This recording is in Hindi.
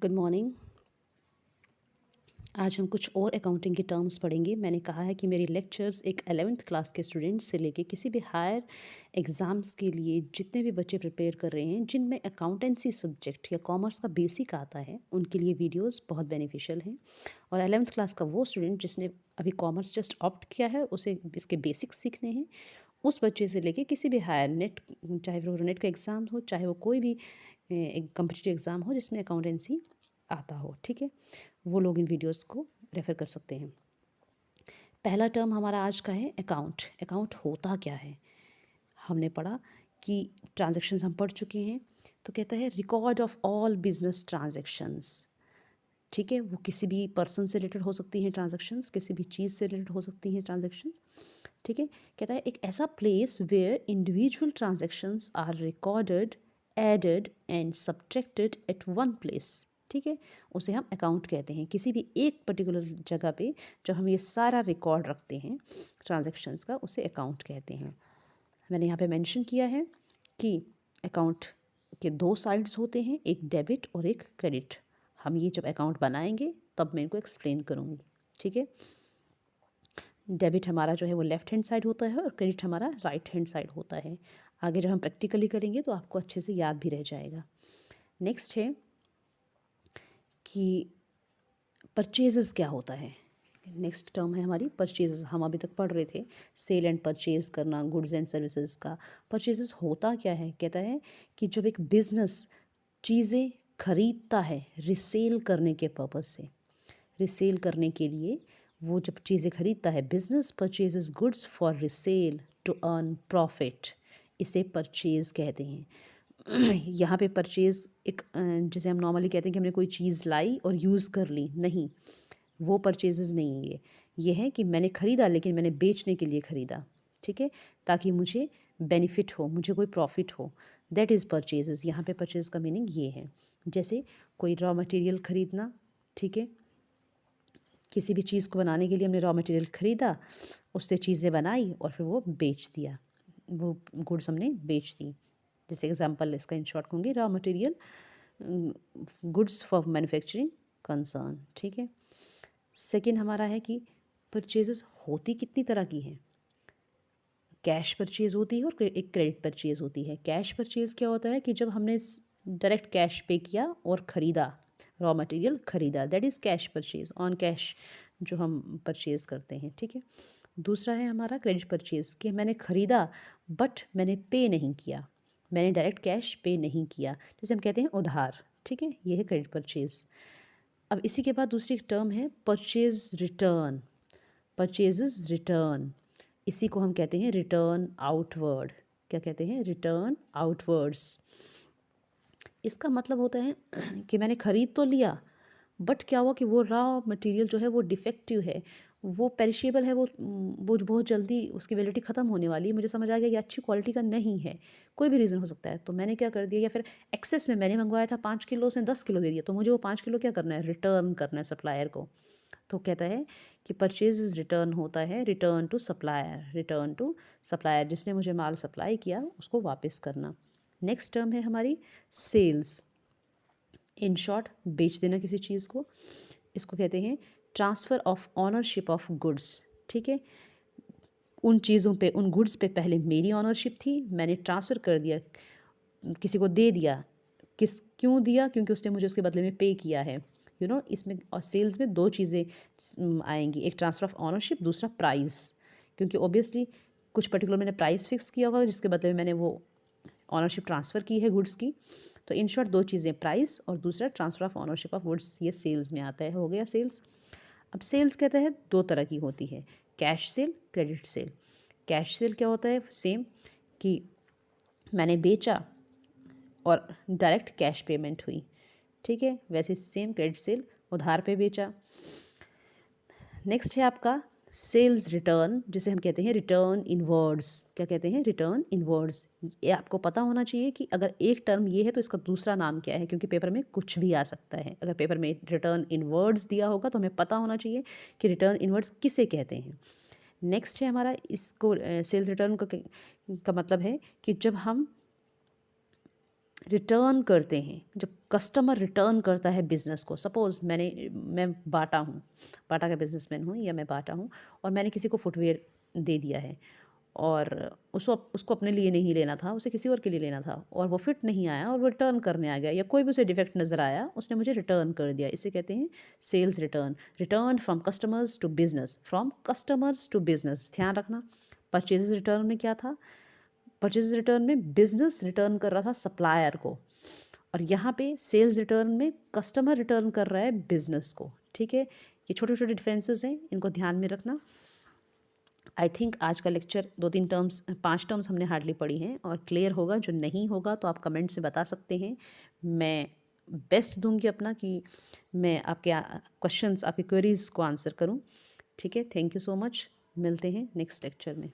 Good morning. आज हम कुछ और अकाउंटिंग के टर्म्स पढ़ेंगे। मैंने कहा है कि मेरे लेक्चर्स एक 11th क्लास के स्टूडेंट्स से लेके किसी भी हायर एग्ज़ाम्स के लिए जितने भी बच्चे प्रिपेयर कर रहे हैं जिनमें अकाउंटेंसी सब्जेक्ट या कॉमर्स का बेसिक आता है, उनके लिए वीडियोस बहुत बेनिफिशियल हैं। और 11th क्लास का वो स्टूडेंट जिसने अभी कॉमर्स जस्ट ऑप्ट किया है, उसे इसके बेसिक्स सीखने हैं, उस बच्चे से लेके किसी भी हायर नेट, चाहे वो नेट का एग्ज़ाम हो, चाहे वो कोई भी कम्पिटिटिव एग्ज़ाम हो जिसमें अकाउंटेंसी आता हो, ठीक है, वो लोग इन वीडियोस को रेफ़र कर सकते हैं। पहला टर्म हमारा आज का है अकाउंट। अकाउंट होता क्या है? हमने पढ़ा कि ट्रांजैक्शंस हम पढ़ चुके हैं। तो कहता है record of all business transactions, ठीक है, वो किसी भी पर्सन से रिलेटेड हो सकती हैं ट्रांजैक्शंस, किसी भी चीज़ से रिलेटेड हो सकती हैं ट्रांजैक्शंस, ठीक है। कहता है एक ऐसा place where individual transactions are recorded, added and subtracted at one place, ठीक है, उसे हम अकाउंट कहते हैं। किसी भी एक पर्टिकुलर जगह पे जब हम ये सारा रिकॉर्ड रखते हैं ट्रांजैक्शंस का, उसे अकाउंट कहते हैं। मैंने यहाँ पे मेंशन किया है कि अकाउंट के दो साइड्स होते हैं, एक डेबिट और एक क्रेडिट। हम ये जब अकाउंट बनाएंगे तब मैं इनको एक्सप्लेन करूँगी, ठीक है। डेबिट हमारा जो है वो लेफ़्ट हैंड साइड होता है और क्रेडिट हमारा राइट हैंड साइड होता है। आगे जब हम प्रैक्टिकली करेंगे तो आपको अच्छे से याद भी रह जाएगा। नेक्स्ट है कि परचेजेस क्या होता है। नेक्स्ट टर्म है हमारी परचेजेस। हम अभी तक पढ़ रहे थे सेल एंड परचेज करना, गुड्स एंड सर्विसेज का। परचेजेस होता क्या है? कहता है कि जब एक बिजनेस चीज़ें खरीदता है रिसेल करने के पर्पज़ से, रिसेल करने के लिए वो जब चीज़ें खरीदता है, business purchases goods for resale to earn profit, इसे परचेज कहते हैं। यहाँ पे परचेज़ एक जिसे हम नॉर्मली कहते हैं कि हमने कोई चीज़ लाई और यूज़ कर ली, नहीं, वो परचेजेस नहीं है ये है कि मैंने ख़रीदा लेकिन मैंने बेचने के लिए ख़रीदा, ठीक है, ताकि मुझे बेनिफिट हो, मुझे कोई प्रॉफिट हो, दैट इज़ परचेजेस। यहाँ पे परचेज़ का मीनिंग ये है। जैसे कोई रॉ मटेरियल ख़रीदना, ठीक है, किसी भी चीज़ को बनाने के लिए हमने रॉ मटेरियल ख़रीदा, उससे चीज़ें बनाई और फिर वो बेच दिया, वो गुड्स हमने बेच दी। जैसे एग्जांपल इसका इन शॉर्ट कहूँगी, raw material goods for manufacturing concern, ठीक है। सेकंड हमारा है कि परचेजेस होती कितनी तरह की हैं। कैश परचेज़ होती है और एक क्रेडिट परचेज़ होती है। कैश परचेज़ क्या होता है कि जब हमने डायरेक्ट कैश पे किया और ख़रीदा, रॉ मटेरियल ख़रीदा, that is cash purchase, on cash जो हम परचेज़ करते हैं, ठीक है। दूसरा है हमारा क्रेडिट परचेज़ कि मैंने ख़रीदा बट मैंने पे नहीं किया, मैंने डायरेक्ट कैश पे नहीं किया, जैसे हम कहते हैं उधार, ठीक है, ये है क्रेडिट परचेज़। अब इसी के बाद दूसरी टर्म है परचेज़ रिटर्न, परचेजेस रिटर्न, इसी को हम कहते हैं रिटर्न आउटवर्ड। क्या कहते हैं? Return outwards. इसका मतलब होता है कि मैंने ख़रीद तो लिया बट क्या हुआ कि वो रॉ मटेरियल जो है वो डिफेक्टिव है, वो पेरिशेबल है, वो जो बहुत जल्दी उसकी वैलिडिटी ख़त्म होने वाली है, मुझे समझ आ गया ये अच्छी क्वालिटी का नहीं है, कोई भी रीज़न हो सकता है, तो मैंने क्या कर दिया, या फिर एक्सेस में मैंने मंगवाया था 5 किलो, उसने 10 किलो दे दिया, तो मुझे वो 5 किलो क्या करना है? रिटर्न करना है सप्लायर को। तो कहता है कि परचेज इज रिटर्न होता है return to supplier, return to supplier, जिसने मुझे माल सप्लाई किया उसको वापस करना। नेक्स्ट टर्म है हमारी सेल्स, इन शॉर्ट बेच देना किसी चीज़ को, इसको कहते हैं transfer of ownership of goods, ठीक है। उन चीज़ों पे, उन गुड्स पे पहले मेरी ऑनरशिप थी, मैंने ट्रांसफ़र कर दिया, किसी को दे दिया, क्यों दिया? क्योंकि उसने मुझे उसके बदले में पे किया है, इसमें और सेल्स में दो चीज़ें आएंगी, एक ट्रांसफ़र ऑफ ऑनरशिप, दूसरा प्राइस, क्योंकि ऑब्वियसली कुछ पर्टिकुलर मैंने प्राइस फिक्स किया होगा जिसके बदले में मैंने वो ऑनरशिप ट्रांसफ़र की है गुड्स की। तो इन शॉर्ट दो चीज़ें, प्राइस और दूसरा transfer of ownership of goods, ये सेल्स में आता है, हो गया सेल्स। अब सेल्स कहता है दो तरह की होती है, cash cell, credit sale. Cash cell क्या होता है? सेम कि मैंने बेचा और डायरेक्ट कैश पेमेंट हुई, ठीक है, वैसे सेम क्रेडिट सेल, उधार पे बेचा। नेक्स्ट है आपका सेल्स रिटर्न, जिसे हम कहते हैं रिटर्न इनवर्ड्स। क्या कहते हैं? Return inwards. ये आपको पता होना चाहिए कि अगर एक टर्म ये है तो इसका दूसरा नाम क्या है, क्योंकि पेपर में कुछ भी आ सकता है। अगर पेपर में रिटर्न इनवर्ड्स दिया होगा तो हमें पता होना चाहिए कि रिटर्न इनवर्ड्स किसे कहते हैं। नेक्स्ट है हमारा, इसको सेल्स रिटर्न का मतलब है कि जब हम रिटर्न करते हैं, जब कस्टमर रिटर्न करता है बिज़नेस को, सपोज़ मैं बाटा हूँ, बाटा का बिज़नेसमैन हूँ या मैं बाटा हूँ और मैंने किसी को फुटवियर दे दिया है और उसको उसको अपने लिए नहीं लेना था, उसे किसी और के लिए लेना था और वो फिट नहीं आया और वो रिटर्न करने आ गया या कोई भी उसे डिफेक्ट नज़र आया, उसने मुझे रिटर्न कर दिया। इसे कहते हैं sales return. Return from customers to business, from customers to business. ध्यान रखना, परचेज रिटर्न में क्या था? परचेज रिटर्न में बिजनेस रिटर्न कर रहा था सप्लायर को और यहाँ पे सेल्स रिटर्न में कस्टमर रिटर्न कर रहा है बिजनेस को। ठीक है, ये छोटे छोटे डिफरेंसेस हैं, इनको ध्यान में रखना। आई थिंक आज का लेक्चर 2-3 टर्म्स 5 टर्म्स हमने हार्डली पढ़ी हैं और क्लियर होगा। जो नहीं होगा तो आप कमेंट से बता सकते हैं, मैं बेस्ट दूंगी अपना कि मैं आपके क्वेश्चंस, आपके क्वेरीज़ को आंसर करूं। ठीक है, थैंक यू सो मच, मिलते हैं नेक्स्ट लेक्चर में।